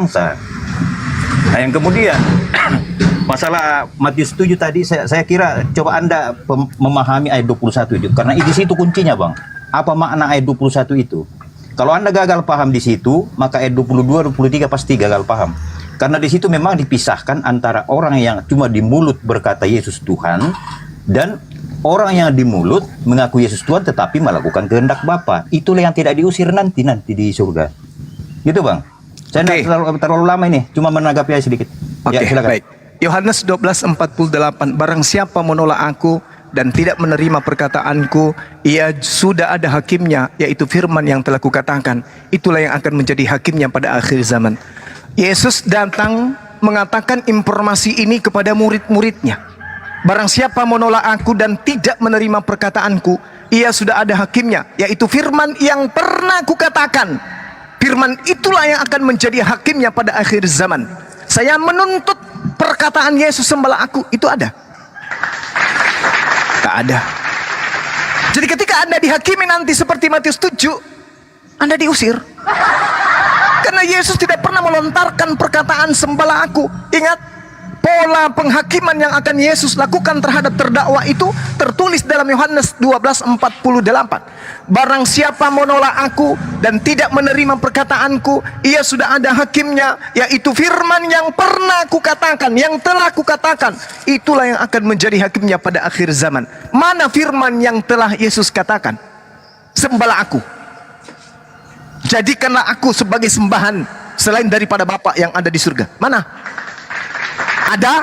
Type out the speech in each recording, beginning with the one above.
bangsa. Nah, yang kemudian masalah Matius 7 tadi saya kira coba Anda memahami ayat 21 itu, karena di situ kuncinya, Bang. Apa makna ayat 21 itu? Kalau Anda gagal paham di situ, maka ayat 22 23 pasti gagal paham. Karena di situ memang dipisahkan antara orang yang cuma di mulut berkata Yesus Tuhan dan orang yang di mulut mengaku Yesus Tuhan tetapi melakukan kehendak Bapa. Itulah yang tidak diusir nanti di surga. Gitu, Bang. Saya tidak terlalu lama ini, cuma menanggapi sedikit. Ya, silakan. Baik. Yohanes 12:48, barang siapa menolak aku dan tidak menerima perkataanku, ia sudah ada hakimnya, yaitu firman yang telah kukatakan. Itulah yang akan menjadi hakimnya pada akhir zaman. Yesus datang mengatakan informasi ini kepada murid-muridnya. Barang siapa menolak aku dan tidak menerima perkataanku, ia sudah ada hakimnya, yaitu firman yang pernah kukatakan. Firman itulah yang akan menjadi hakimnya pada akhir zaman. Saya menuntut perkataan Yesus sembahlah aku, itu ada? Tak ada. Jadi ketika Anda dihakimi nanti seperti Matius 7, Anda diusir. Karena Yesus tidak pernah melontarkan perkataan sembahlah aku. Ingat, pola penghakiman yang akan Yesus lakukan terhadap terdakwa itu tertulis dalam Yohanes 12:48. Barang siapa menolak aku dan tidak menerima perkataanku, ia sudah ada hakimnya, yaitu firman yang pernah kukatakan, yang telah kukatakan. Itulah yang akan menjadi hakimnya pada akhir zaman. Mana firman yang telah Yesus katakan? Sembahlah aku. Jadikanlah aku sebagai sembahan selain daripada Bapa yang ada di surga. Mana? Ada?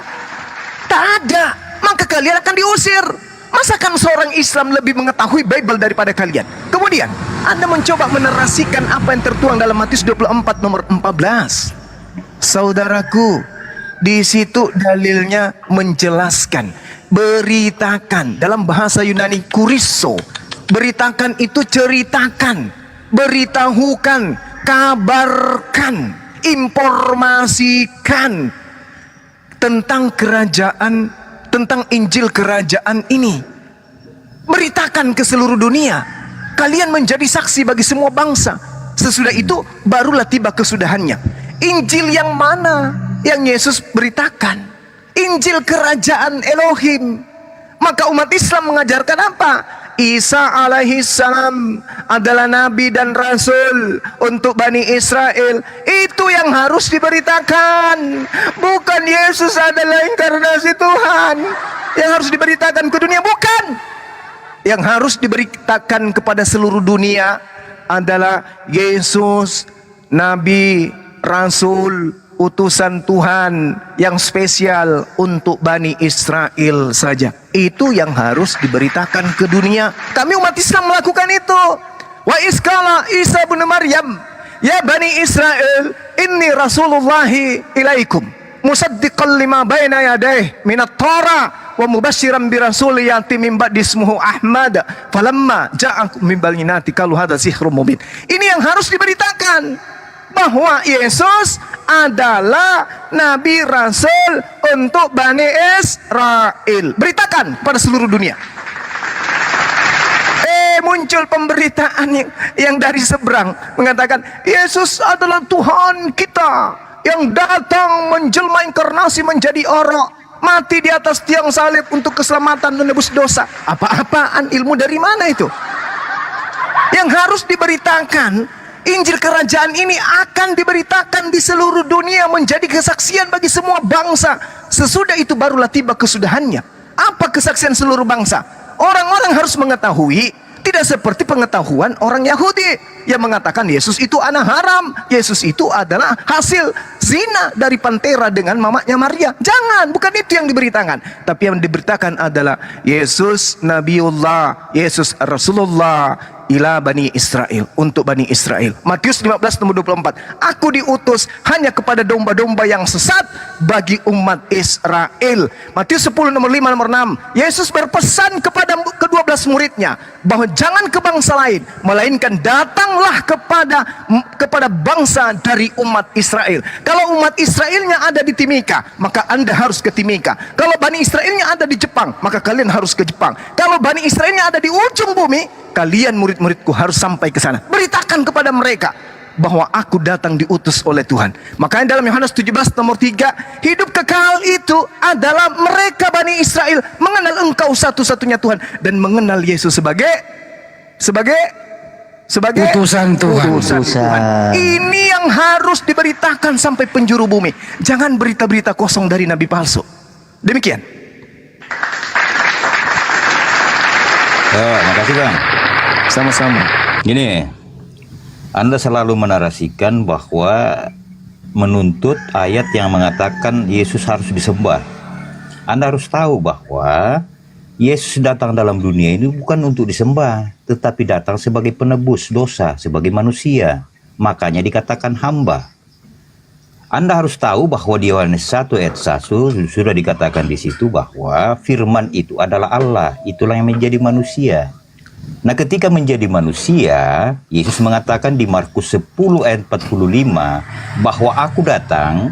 Tak ada. Maka kalian akan diusir. Masakan seorang Islam lebih mengetahui Bible daripada kalian? Kemudian Anda mencoba menerasikan apa yang tertuang dalam Matius 24 nomor 14. Saudaraku, di situ dalilnya menjelaskan, beritakan, dalam bahasa Yunani kuriso. Beritakan itu ceritakan, beritahukan, kabarkan, informasikan tentang kerajaan, tentang Injil kerajaan ini. Beritakan ke seluruh dunia. Kalian menjadi saksi bagi semua bangsa. Sesudah itu barulah tiba kesudahannya. Injil yang mana yang Yesus beritakan? Injil kerajaan Elohim. Maka umat Islam mengajarkan apa? Isa alaihi salam adalah nabi dan rasul untuk Bani Israel. Itu yang harus diberitakan. Bukan Yesus adalah inkarnasi Tuhan yang harus diberitakan ke dunia. Bukan. Yang harus diberitakan kepada seluruh dunia adalah Yesus, nabi, rasul, utusan Tuhan yang spesial untuk Bani Israel saja. Itu yang harus diberitakan ke dunia. Kami umat Islam melakukan itu. Wa iskala Isa bin Maryam, ya Bani Israel, inni rasulullahi ilaikum musaddiqan lima baina yadayhi minat Torah wa mubasyiran bi rasul yati min ba'di ismuhu Ahmad falamma ja'akum min bayyinati qalu hadza sihrun mubin. Ini yang harus diberitakan, bahwa Yesus adalah Nabi Rasul untuk Bani Israel. Beritakan pada seluruh dunia. Muncul pemberitaan yang dari seberang mengatakan Yesus adalah Tuhan kita yang datang menjelma inkarnasi menjadi orang, mati di atas tiang salib untuk keselamatan menebus dosa. Apa-apaan, ilmu dari mana itu? Yang harus diberitakan, Injil kerajaan ini akan diberitakan di seluruh dunia menjadi kesaksian bagi semua bangsa. Sesudah itu barulah tiba kesudahannya. Apa kesaksian seluruh bangsa? Orang-orang harus mengetahui, tidak seperti pengetahuan orang Yahudi yang mengatakan Yesus itu anak haram, Yesus itu adalah hasil zina dari pantera dengan mamanya Maria. Jangan, bukan itu yang diberitakan. Tapi yang diberitakan adalah Yesus Nabiullah, Yesus Rasulullah ila Bani Israel, untuk Bani Israel. Matius 15 nomor 24. Aku diutus hanya kepada domba-domba yang sesat bagi umat Israel. Matius 10 nomor 5 nomor 6. Yesus berpesan kepada ke-12 muridnya bahwa jangan ke bangsa lain, melainkan datanglah kepada bangsa dari umat Israel. Kalau umat Israelnya ada di Timika, maka Anda harus ke Timika. Kalau Bani Israelnya ada di Jepang, maka kalian harus ke Jepang. Kalau Bani Israelnya ada di ujung bumi, kalian murid-muridku harus sampai ke sana. Beritakan kepada mereka bahwa aku datang diutus oleh Tuhan. Makanya dalam Yohanes 17 nomor 3, hidup kekal itu adalah mereka Bani Israel mengenal engkau satu-satunya Tuhan dan mengenal Yesus sebagai Utusan Tuhan. Utusan Tuhan. Ini yang harus diberitakan sampai penjuru bumi. Jangan berita-berita kosong dari nabi palsu. Demikian. Makasih Bang. Sama-sama. Gini, Anda selalu menarasikan bahwa menuntut ayat yang mengatakan Yesus harus disembah. Anda harus tahu bahwa Yesus datang dalam dunia ini bukan untuk disembah, tetapi datang sebagai penebus dosa, sebagai manusia. Makanya dikatakan hamba. Anda harus tahu bahwa di Yohanes 1 ayat 1 sudah dikatakan di situ bahwa firman itu adalah Allah, itulah yang menjadi manusia. Nah, ketika menjadi manusia, Yesus mengatakan di Markus 10 ayat 45 bahwa aku datang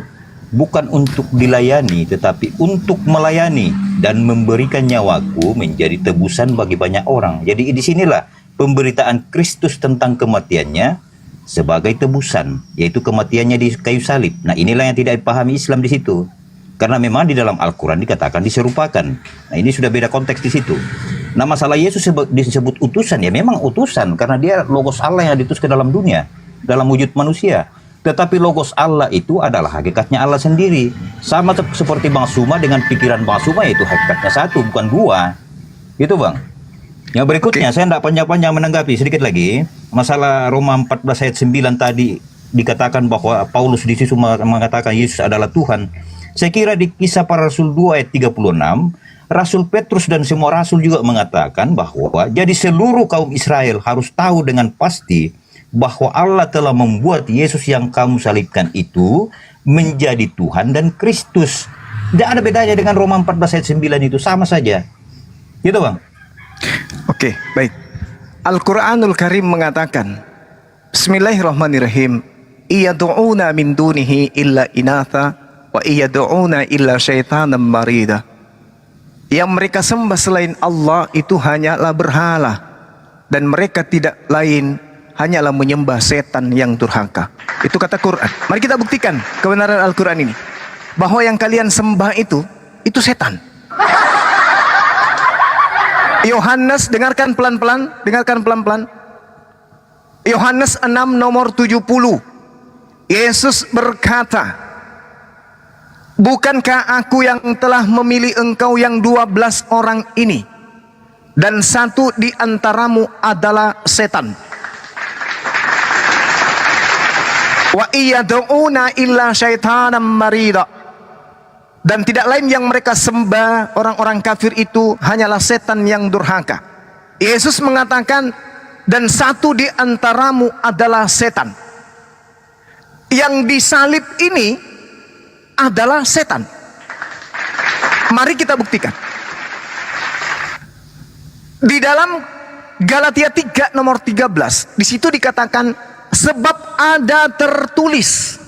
bukan untuk dilayani, tetapi untuk melayani dan memberikan nyawaku menjadi tebusan bagi banyak orang. Jadi disinilah pemberitaan Kristus tentang kematiannya sebagai tebusan, yaitu kematiannya di kayu salib. Nah, inilah yang tidak dipahami Islam di situ. Karena memang di dalam Al-Quran dikatakan diserupakan. Nah, ini sudah beda konteks di situ. Nah, masalah Yesus disebut utusan, ya memang utusan karena dia logos Allah yang diutus ke dalam dunia dalam wujud manusia. Tetapi logos Allah itu adalah hakikatnya Allah sendiri. Sama seperti Bang Suma dengan pikiran Bang Suma, yaitu hakikatnya satu, bukan dua. Gitu Bang. Yang berikutnya, saya tidak panjang-panjang menanggapi, sedikit lagi. Masalah Roma 14 ayat 9 tadi dikatakan bahwa Paulus di situ mengatakan Yesus adalah Tuhan. Saya kira di Kisah Para Rasul 2 ayat 36, Rasul Petrus dan semua rasul juga mengatakan bahwa jadi seluruh kaum Israel harus tahu dengan pasti bahwa Allah telah membuat Yesus yang kamu salibkan itu menjadi Tuhan dan Kristus. Tidak ada bedanya dengan Roma 14 ayat 9 itu, sama saja. Gitu Bang. Oke, baik. Al-Quranul Karim mengatakan, Bismillahirrahmanirrahim, Iyad'una min dunihi illa inatha, wa iyad'una illa syaitanan marida. Yang mereka sembah selain Allah itu hanyalah berhala, dan mereka tidak lain hanyalah menyembah setan yang durhaka. Itu kata Quran. Mari kita buktikan kebenaran Al-Quran ini, bahwa yang kalian sembah itu setan. Yohanes, dengarkan pelan-pelan, dengarkan pelan-pelan. Yohanes 6 nomor 70. Yesus berkata, bukankah aku yang telah memilih engkau yang 12 orang ini, dan satu di antaramu adalah setan. Wa iyad'una illa syaitanan marida. Dan tidak lain yang mereka sembah orang-orang kafir itu hanyalah setan yang durhaka. Yesus mengatakan, dan satu di antaramu adalah setan. Yang disalib ini adalah setan. Mari kita buktikan. Di dalam Galatia 3 nomor 13, di situ dikatakan, sebab ada tertulis,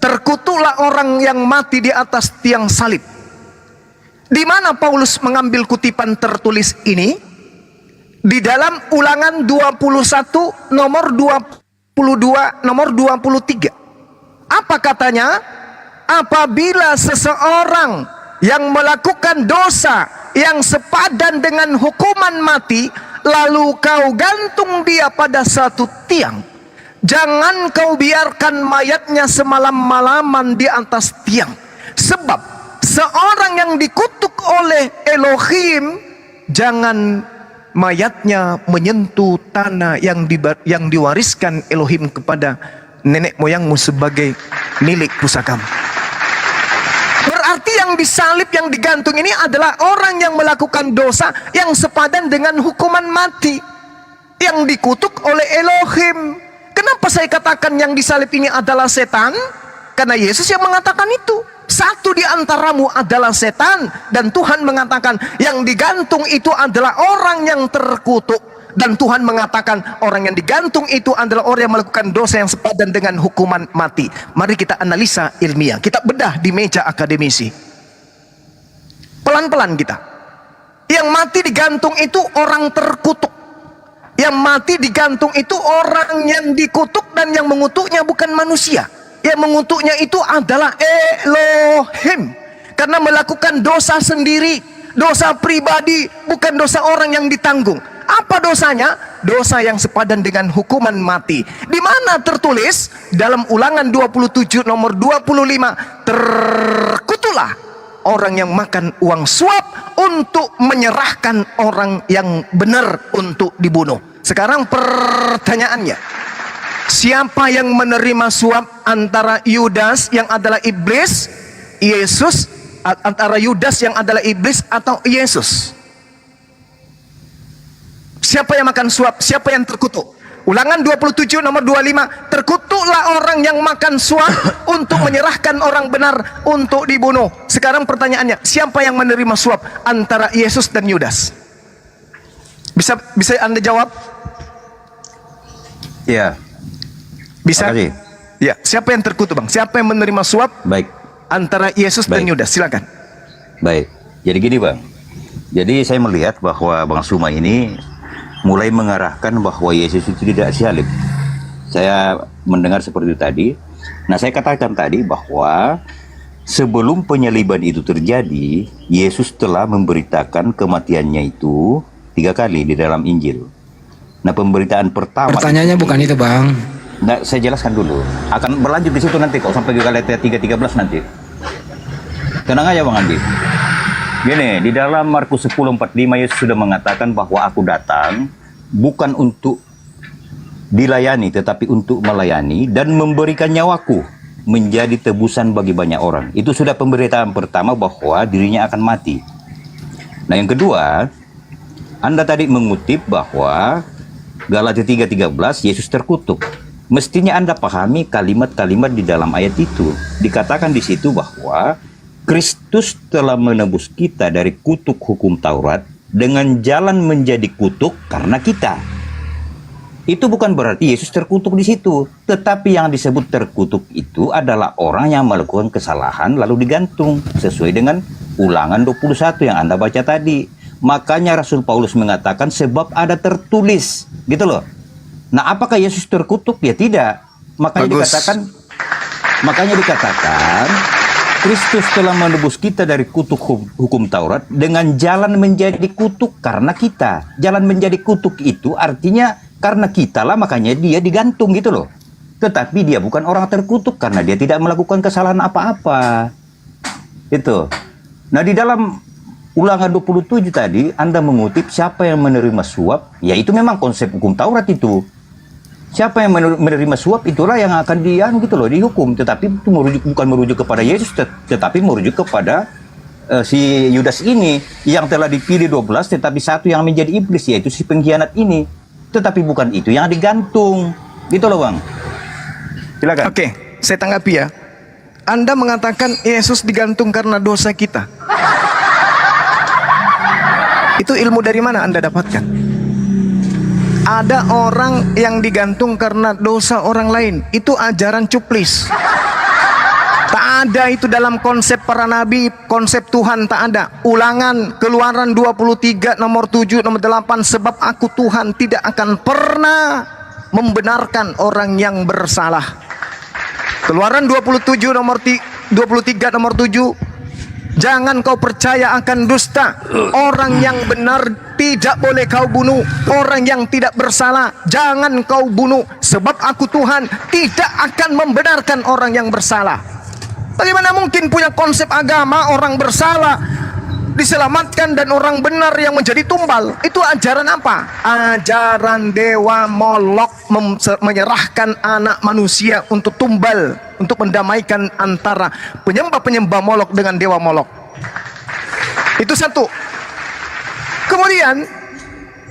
terkutuklah orang yang mati di atas tiang salib. Di mana Paulus mengambil kutipan tertulis ini? Di dalam Ulangan 21 nomor 22 nomor 23. Apa katanya? Apabila seseorang yang melakukan dosa yang sepadan dengan hukuman mati, lalu kau gantung dia pada satu tiang, jangan kau biarkan mayatnya semalam-malaman di atas tiang. Sebab seorang yang dikutuk oleh Elohim, jangan mayatnya menyentuh tanah yang diwariskan Elohim kepada nenek moyangmu sebagai milik pusakamu. Berarti yang disalib, yang digantung ini adalah orang yang melakukan dosa yang sepadan dengan hukuman mati, yang dikutuk oleh Elohim. Kenapa saya katakan yang disalib ini adalah setan? Karena Yesus yang mengatakan itu. Satu di antaramu adalah setan. Dan Tuhan mengatakan yang digantung itu adalah orang yang terkutuk. Dan Tuhan mengatakan orang yang digantung itu adalah orang yang melakukan dosa yang sepadan dengan hukuman mati. Mari kita analisa ilmiah, kita bedah di meja akademisi. Pelan-pelan kita. Yang mati digantung itu orang terkutuk. Yang mati digantung itu orang yang dikutuk, dan yang mengutuknya bukan manusia. Yang mengutuknya itu adalah Elohim, karena melakukan dosa sendiri, dosa pribadi, bukan dosa orang yang ditanggung. Apa dosanya? Dosa yang sepadan dengan hukuman mati. Di mana tertulis dalam Ulangan 27 nomor 25, terkutuklah orang yang makan uang suap untuk menyerahkan orang yang benar untuk dibunuh. Sekarang pertanyaannya, siapa yang menerima suap antara Yudas yang adalah iblis, Yesus, antara Yudas yang adalah iblis atau Yesus? Siapa yang makan suap? Siapa yang terkutuk? Ulangan 27 nomor 25, terkutuklah orang yang makan suap untuk menyerahkan orang benar untuk dibunuh. Sekarang pertanyaannya, siapa yang menerima suap antara Yesus dan Yudas? Bisa Anda jawab? Ya. Bisa? Makasih. Ya, siapa yang terkutuk, Bang? Siapa yang menerima suap Baik. antara Yesus dan Yudas? Silakan. Baik. Jadi gini, Bang. Jadi saya melihat bahwa Bang Suma ini mulai mengarahkan bahwa Yesus itu tidak salib. Saya mendengar seperti itu tadi. Nah, saya katakan tadi bahwa sebelum penyaliban itu terjadi, Yesus telah memberitakan kematiannya itu 3 kali di dalam Injil. Nah, pemberitaan pertama. Pertanyaannya bukan itu, Bang. Nah, saya jelaskan dulu. Akan berlanjut di situ nanti kok sampai ke Galatia 3:13 nanti. Tenang aja, Bang Andi. Gini, di dalam Markus 10:45 Yesus sudah mengatakan bahwa aku datang bukan untuk dilayani tetapi untuk melayani dan memberikan nyawaku menjadi tebusan bagi banyak orang. Itu sudah pemberitaan pertama bahwa dirinya akan mati. Nah, yang kedua, Anda tadi mengutip bahwa Galatia 3:13 Yesus terkutuk. Mestinya Anda pahami kalimat-kalimat di dalam ayat itu. Dikatakan di situ bahwa Kristus telah menebus kita dari kutuk hukum Taurat dengan jalan menjadi kutuk karena kita. Itu bukan berarti Yesus terkutuk di situ, tetapi yang disebut terkutuk itu adalah orang yang melakukan kesalahan lalu digantung sesuai dengan Ulangan 21 yang Anda baca tadi. Makanya Rasul Paulus mengatakan sebab ada tertulis, gitu loh. Nah, apakah Yesus terkutuk? Ya tidak. Makanya dikatakan Kristus telah menebus kita dari kutuk hukum Taurat dengan jalan menjadi kutuk karena kita. Jalan menjadi kutuk itu artinya karena kita lah, makanya dia digantung gitu loh. Tetapi dia bukan orang terkutuk karena dia tidak melakukan kesalahan apa-apa. Itu. Nah, di dalam Ulangan 27 tadi Anda mengutip siapa yang menerima suap, ya itu memang konsep hukum Taurat itu. Siapa yang menerima suap itulah yang akan gitu loh, dihukum. Tetapi itu bukan merujuk kepada Yesus, tetapi merujuk kepada si Yudas ini yang telah dipilih 12, tetapi satu yang menjadi iblis, yaitu si pengkhianat ini. Tetapi bukan itu yang digantung. Gitu loh, Bang. Silakan. Oke, saya tanggapi ya. Anda mengatakan Yesus digantung karena dosa kita. Itu ilmu dari mana Anda dapatkan? Ada orang yang digantung karena dosa orang lain. Itu ajaran cuplis. Tak ada itu dalam konsep para nabi, konsep Tuhan tak ada. Ulangan Keluaran 23 nomor 7 nomor 8, sebab aku Tuhan tidak akan pernah membenarkan orang yang bersalah. Keluaran 23 nomor 7, jangan kau percaya akan dusta. Orang yang benar tidak boleh kau bunuh. Orang yang tidak bersalah jangan kau bunuh. Sebab aku Tuhan tidak akan membenarkan orang yang bersalah. Bagaimana mungkin punya konsep agama orang bersalah diselamatkan dan orang benar yang menjadi tumbal? Itu ajaran apa? Ajaran dewa Molok menyerahkan anak manusia untuk tumbal, untuk mendamaikan antara penyembah-penyembah Molok dengan dewa Molok. Itu satu. Kemudian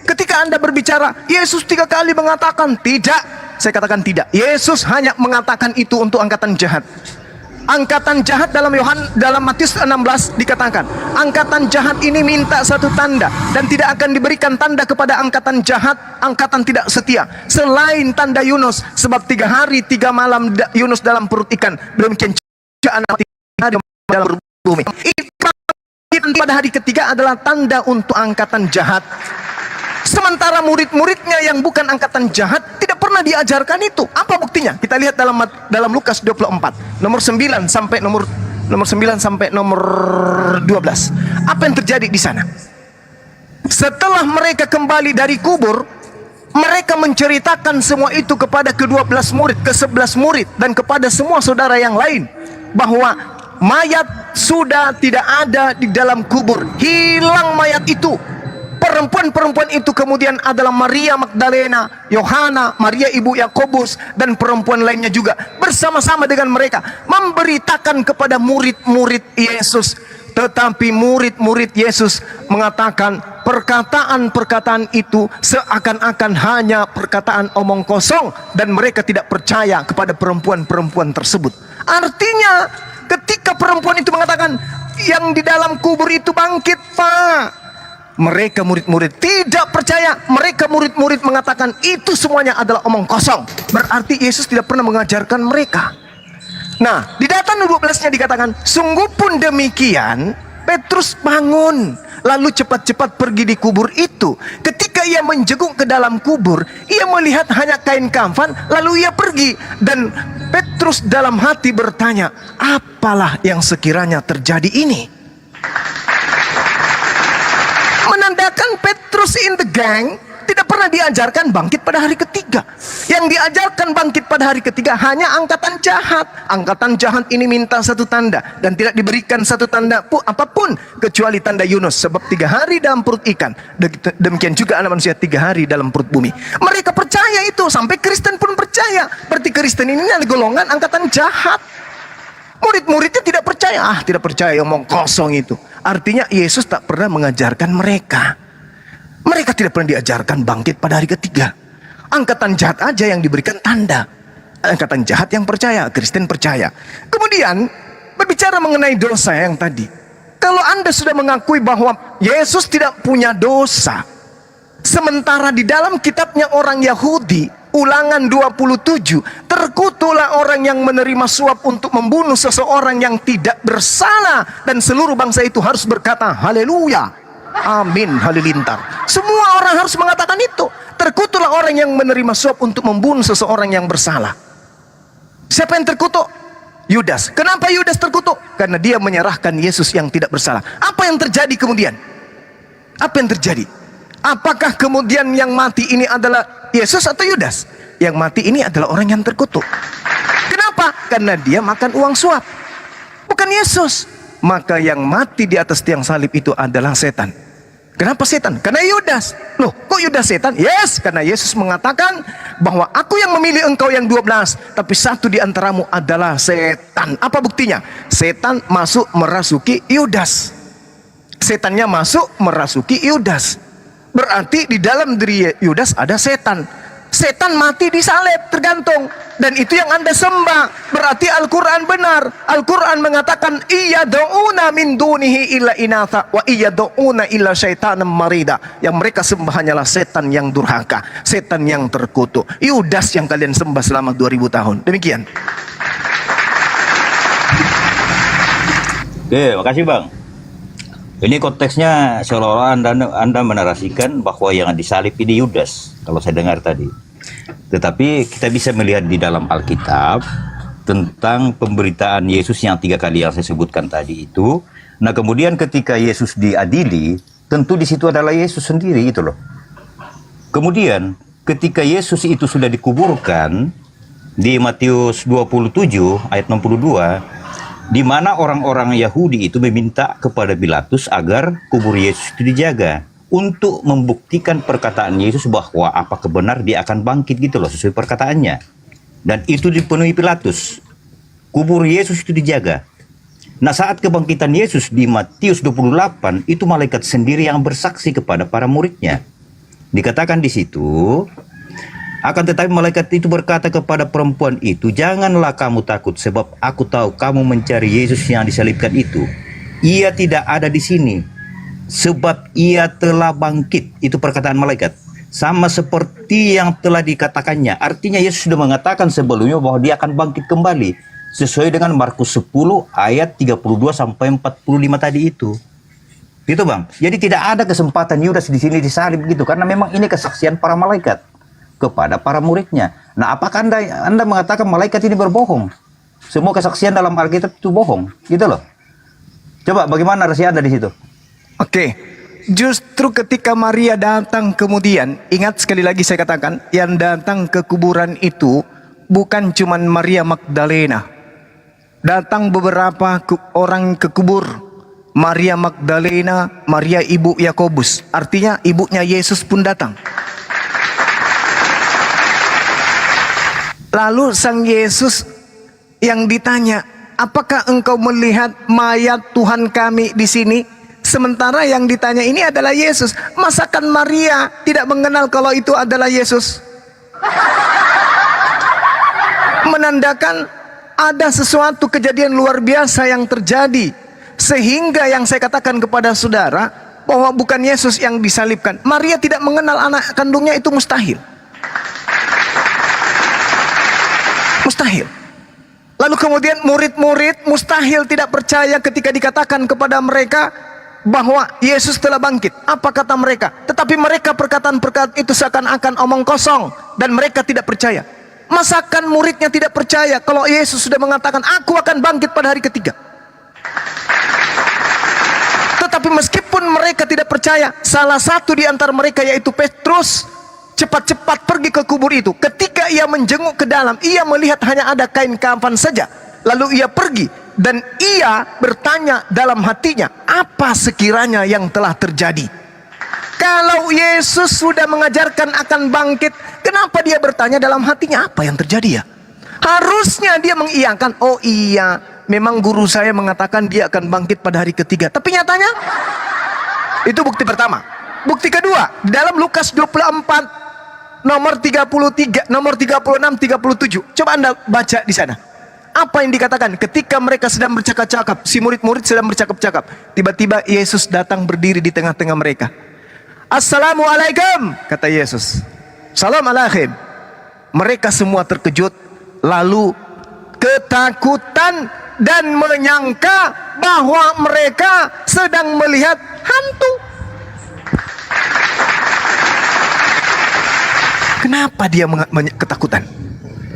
ketika Anda berbicara Yesus 3 kali mengatakan tidak, saya katakan tidak. Yesus hanya mengatakan itu untuk angkatan jahat. Angkatan jahat dalam Matius 16 dikatakan, angkatan jahat ini minta satu tanda dan tidak akan diberikan tanda kepada angkatan jahat, angkatan tidak setia, selain tanda Yunus, sebab 3 hari 3 malam Yunus dalam perut ikan, demikian juga anak dalam perut bumi. Pada hari ketiga adalah tanda untuk angkatan jahat. Sementara murid-muridnya yang bukan angkatan jahat tidak pernah diajarkan itu. Apa buktinya? Kita lihat dalam Lukas 24 nomor 9 sampai nomor 9 sampai nomor 12. Apa yang terjadi di sana? Setelah mereka kembali dari kubur, mereka menceritakan semua itu kepada ke-12 murid, ke-11 murid, dan kepada semua saudara yang lain, bahwa mayat sudah tidak ada di dalam kubur. Hilang mayat itu. Perempuan-perempuan itu kemudian adalah Maria Magdalena, Yohana, Maria ibu Yakobus, dan perempuan lainnya juga bersama-sama dengan mereka memberitakan kepada murid-murid Yesus. Tetapi murid-murid Yesus mengatakan perkataan-perkataan itu seakan-akan hanya perkataan omong kosong, dan mereka tidak percaya kepada perempuan-perempuan tersebut. Artinya ketika perempuan itu mengatakan yang di dalam kubur itu bangkit, Pak, mereka murid-murid tidak percaya. Mereka murid-murid mengatakan itu semuanya adalah omong kosong. Berarti Yesus tidak pernah mengajarkan mereka. Nah, di data 12-nya dikatakan, sungguh pun demikian, Petrus bangun, lalu cepat-cepat pergi di kubur itu. Ketika ia menjenguk ke dalam kubur, ia melihat hanya kain kafan, lalu ia pergi. Dan Petrus dalam hati bertanya, apalah yang sekiranya terjadi ini? Menandakan Petrus in the gang tidak pernah diajarkan bangkit pada hari ketiga. Yang diajarkan bangkit pada hari ketiga hanya angkatan jahat. Angkatan jahat ini minta satu tanda, dan tidak diberikan satu tanda apapun kecuali tanda Yunus, sebab 3 hari dalam perut ikan, demikian juga anak manusia 3 hari dalam perut bumi. Mereka percaya itu, sampai Kristen pun percaya. Berarti Kristen ini adalah golongan angkatan jahat. Murid-muridnya tidak percaya. Tidak percaya, omong kosong itu. Artinya Yesus tak pernah mengajarkan mereka. Mereka tidak pernah diajarkan bangkit pada hari ketiga. Angkatan jahat aja yang diberikan tanda. Angkatan jahat yang percaya, Kristen percaya. Kemudian berbicara mengenai dosa yang tadi. Kalau Anda sudah mengakui bahwa Yesus tidak punya dosa, sementara di dalam kitabnya orang Yahudi, Ulangan 27, terkutuklah orang yang menerima suap untuk membunuh seseorang yang tidak bersalah, dan seluruh bangsa itu harus berkata haleluya, amin, halilintar. Semua orang harus mengatakan itu. Terkutuklah orang yang menerima suap untuk membunuh seseorang yang bersalah. Siapa yang terkutuk? Yudas. Kenapa Yudas terkutuk? Karena dia menyerahkan Yesus yang tidak bersalah. Apa yang terjadi kemudian? Apa yang terjadi? Apakah kemudian yang mati ini adalah Yesus atau Yudas? Yang mati ini adalah orang yang terkutuk. Kenapa? Karena dia makan uang suap, bukan Yesus. Maka yang mati di atas tiang salib itu adalah setan. Kenapa setan? Karena Yudas. Loh, kok Yudas setan? Yes, karena Yesus mengatakan bahwa aku yang memilih engkau yang 12, tapi satu di antaramu adalah setan. Apa buktinya? Setan masuk merasuki Yudas. Setannya masuk merasuki Yudas. Berarti di dalam diri Yudas ada setan. Setan mati di salib, tergantung. Dan itu yang Anda sembah. Berarti Al-Quran benar. Al-Quran mengatakan iya do'una min dunihi illa inatha wa iya do'una illa syaitanam marida. Yang mereka sembah hanyalah setan yang durhaka, setan yang terkutuk. Yudas yang kalian sembah selama 2000 tahun. Demikian. Oke, makasih Bang. Ini konteksnya seolah-olah Anda menarasikan bahwa yang disalib ini Yudas, kalau saya dengar tadi. Tetapi kita bisa melihat di dalam Alkitab tentang pemberitaan Yesus yang 3 kali yang saya sebutkan tadi itu. Nah, kemudian ketika Yesus diadili, tentu di situ adalah Yesus sendiri itu loh. Kemudian ketika Yesus itu sudah dikuburkan di Matius 27 ayat 62, di mana orang-orang Yahudi itu meminta kepada Pilatus agar kubur Yesus itu dijaga untuk membuktikan perkataan Yesus bahwa apakah benar dia akan bangkit gitu loh, sesuai perkataannya. Dan itu dipenuhi Pilatus. Kubur Yesus itu dijaga. Nah, saat kebangkitan Yesus di Matius 28, itu malaikat sendiri yang bersaksi kepada para muridnya. Dikatakan di situ, akan tetapi malaikat itu berkata kepada perempuan itu, janganlah kamu takut, sebab aku tahu kamu mencari Yesus yang disalibkan itu. Ia tidak ada di sini, sebab ia telah bangkit. Itu perkataan malaikat. Sama seperti yang telah dikatakannya. Artinya Yesus sudah mengatakan sebelumnya bahwa dia akan bangkit kembali. Sesuai dengan Markus 10 ayat 32 sampai 45 tadi itu. Gitu Bang. Jadi tidak ada kesempatan Yudas di sini disalib gitu, karena memang ini kesaksian para malaikat kepada para muridnya. Nah, apakah Anda mengatakan malaikat ini berbohong? Semua kesaksian dalam Alkitab itu bohong, gitu loh. Coba bagaimana rasi Anda di situ? Oke, justru ketika Maria datang kemudian, ingat sekali lagi saya katakan, yang datang ke kuburan itu bukan cuma Maria Magdalena. Datang beberapa orang ke kubur. Maria Magdalena, Maria ibu Yakobus, artinya ibunya Yesus pun datang. Lalu sang Yesus yang ditanya, apakah engkau melihat mayat Tuhan kami di sini? Sementara yang ditanya ini adalah Yesus. Masakan Maria tidak mengenal kalau itu adalah Yesus? Menandakan ada sesuatu kejadian luar biasa yang terjadi. Sehingga yang saya katakan kepada saudara, bahwa bukan Yesus yang disalibkan. Maria tidak mengenal anak kandungnya, itu mustahil. Mustahil. Lalu kemudian murid-murid mustahil tidak percaya ketika dikatakan kepada mereka bahwa Yesus telah bangkit. Apa kata mereka? Tetapi mereka perkataan-perkataan itu seakan-akan omong kosong, dan mereka tidak percaya. Masakan muridnya tidak percaya kalau Yesus sudah mengatakan, aku akan bangkit pada hari ketiga. Tetapi meskipun mereka tidak percaya, salah satu di antara mereka yaitu Petrus cepat-cepat pergi ke kubur itu. Ketika ia menjenguk ke dalam, ia melihat hanya ada kain kafan saja. Lalu ia pergi dan ia bertanya dalam hatinya, apa sekiranya yang telah terjadi? Kalau Yesus sudah mengajarkan akan bangkit, kenapa dia bertanya dalam hatinya apa yang terjadi ya? Harusnya dia mengiyakan, oh iya, memang guru saya mengatakan dia akan bangkit pada hari ketiga. Tapi nyatanya, itu bukti pertama. Bukti kedua, dalam Lukas 24, nomor 33, nomor 36, 37. Coba Anda baca di sana. Apa yang dikatakan? Ketika mereka sedang bercakap-cakap, si murid-murid sedang bercakap-cakap, tiba-tiba Yesus datang berdiri di tengah-tengah mereka. Assalamualaikum, kata Yesus. Salam alaikum. Mereka semua terkejut, lalu ketakutan dan menyangka bahwa mereka sedang melihat hantu. Kenapa dia ketakutan?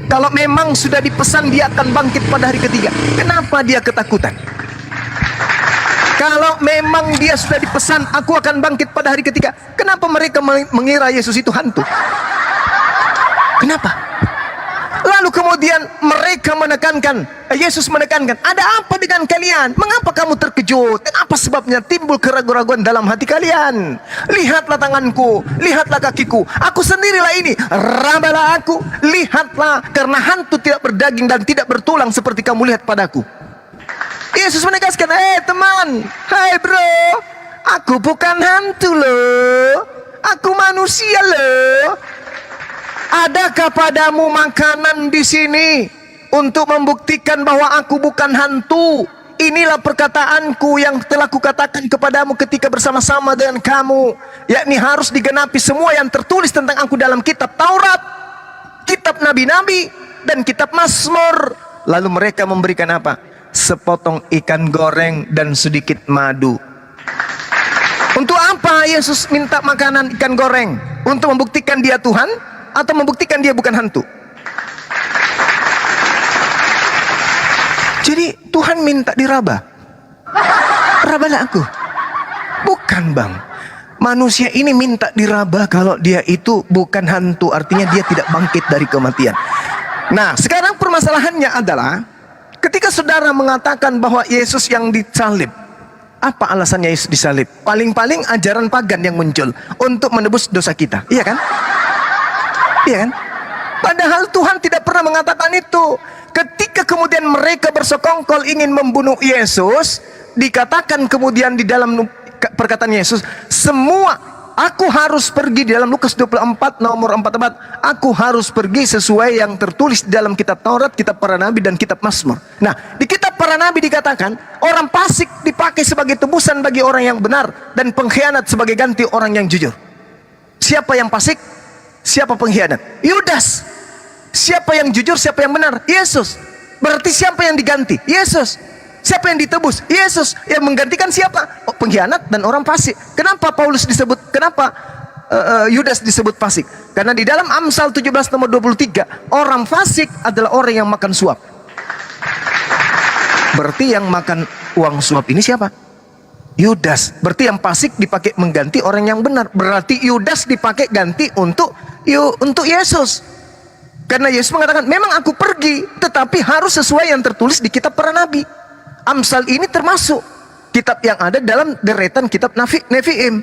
Kalau memang sudah dipesan dia akan bangkit pada hari ketiga, kenapa dia ketakutan? Kalau memang dia sudah dipesan, aku akan bangkit pada hari ketiga, kenapa mereka mengira Yesus itu hantu? Kenapa? Lalu kemudian mereka menekankan, Yesus menekankan, ada apa dengan kalian? Mengapa kamu terkejut? Dan apa sebabnya timbul keraguan-raguan dalam hati kalian? Lihatlah tanganku, lihatlah kakiku, aku sendirilah ini, rabalah aku, lihatlah, karena hantu tidak berdaging dan tidak bertulang seperti kamu lihat padaku. Yesus menegaskan, teman, hai bro, aku bukan hantu loh, aku manusia loh. Adakah padamu makanan di sini untuk membuktikan bahwa aku bukan hantu? Inilah perkataanku yang telah kukatakan kepadamu ketika bersama-sama dengan kamu, yakni harus digenapi semua yang tertulis tentang aku dalam kitab Taurat, kitab Nabi-Nabi, dan kitab Mazmur. Lalu mereka memberikan apa? Sepotong ikan goreng dan sedikit madu. Untuk apa Yesus minta makanan ikan goreng? Untuk membuktikan dia Tuhan? Atau membuktikan dia bukan hantu? Jadi Tuhan minta diraba. Rabalah aku. Bukan bang, manusia ini minta diraba kalau dia itu bukan hantu, artinya dia tidak bangkit dari kematian. Nah sekarang permasalahannya adalah, ketika saudara mengatakan bahwa Yesus yang disalib, apa alasannya Yesus disalib? Paling-paling ajaran pagan yang muncul untuk menebus dosa kita, iya kan? Iya kan? Padahal Tuhan tidak pernah mengatakan itu. Ketika kemudian mereka bersekongkol ingin membunuh Yesus, dikatakan kemudian di dalam perkataan Yesus, semua aku harus pergi, di dalam Lukas 24 nomor 44, aku harus pergi sesuai yang tertulis di dalam kitab Taurat, kitab para nabi, dan kitab Mazmur. Nah, di kitab para nabi dikatakan orang fasik dipakai sebagai tebusan bagi orang yang benar, dan pengkhianat sebagai ganti orang yang jujur. Siapa yang fasik? Siapa pengkhianat? Yudas. Siapa yang jujur? Siapa yang benar? Yesus. Berarti siapa yang diganti? Yesus. Siapa yang ditebus? Yesus. Yang menggantikan siapa? Oh, pengkhianat dan orang fasik. Kenapa Yudas disebut fasik? Karena di dalam Amsal 17 nomor 23, orang fasik adalah orang yang makan suap. Berarti yang makan uang suap ini siapa? Yudas. Berarti yang fasik dipakai mengganti orang yang benar. Berarti Yudas dipakai ganti untuk Yesus. Karena Yesus mengatakan, memang aku pergi, tetapi harus sesuai yang tertulis di kitab para nabi. Amsal ini termasuk kitab yang ada dalam deretan kitab Nevi'im.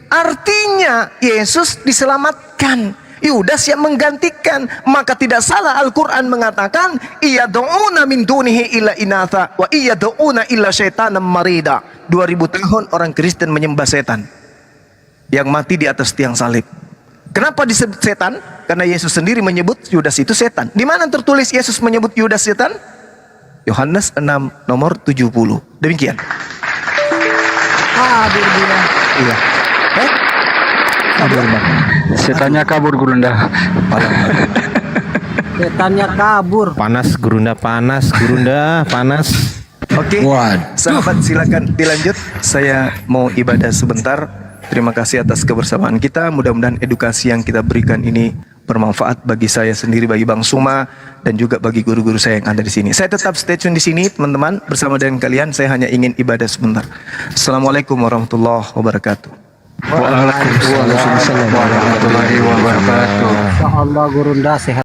Artinya Yesus diselamatkan, Yudas yang menggantikan. Maka tidak salah Al-Quran mengatakan, iyad'una min dunihi illa inatha wa iyad'una illa syaitanan marida. 2000 tahun orang Kristen menyembah setan yang mati di atas tiang salib. Kenapa disebut setan? Karena Yesus sendiri menyebut Yudas itu setan. Di mana tertulis Yesus menyebut Yudas setan? Yohanes 6 nomor 70. Demikian. Iya. Kabur bang. Setannya kabur Gurunda. Setannya kabur. Panas Gurunda, panas. Oke. Sahabat silakan dilanjut. Saya mau ibadah sebentar. Terima kasih atas kebersamaan kita. Mudah-mudahan edukasi yang kita berikan ini bermanfaat bagi saya sendiri, bagi Bang Suma, dan juga bagi guru-guru saya yang ada di sini. Saya tetap stay tune di sini, teman-teman. Bersama dengan kalian, saya hanya ingin ibadah sebentar. Assalamualaikum warahmatullahi wabarakatuh. Waalaikumsalam warahmatullahi wabarakatuh. Insya Allah Gurunda sehat.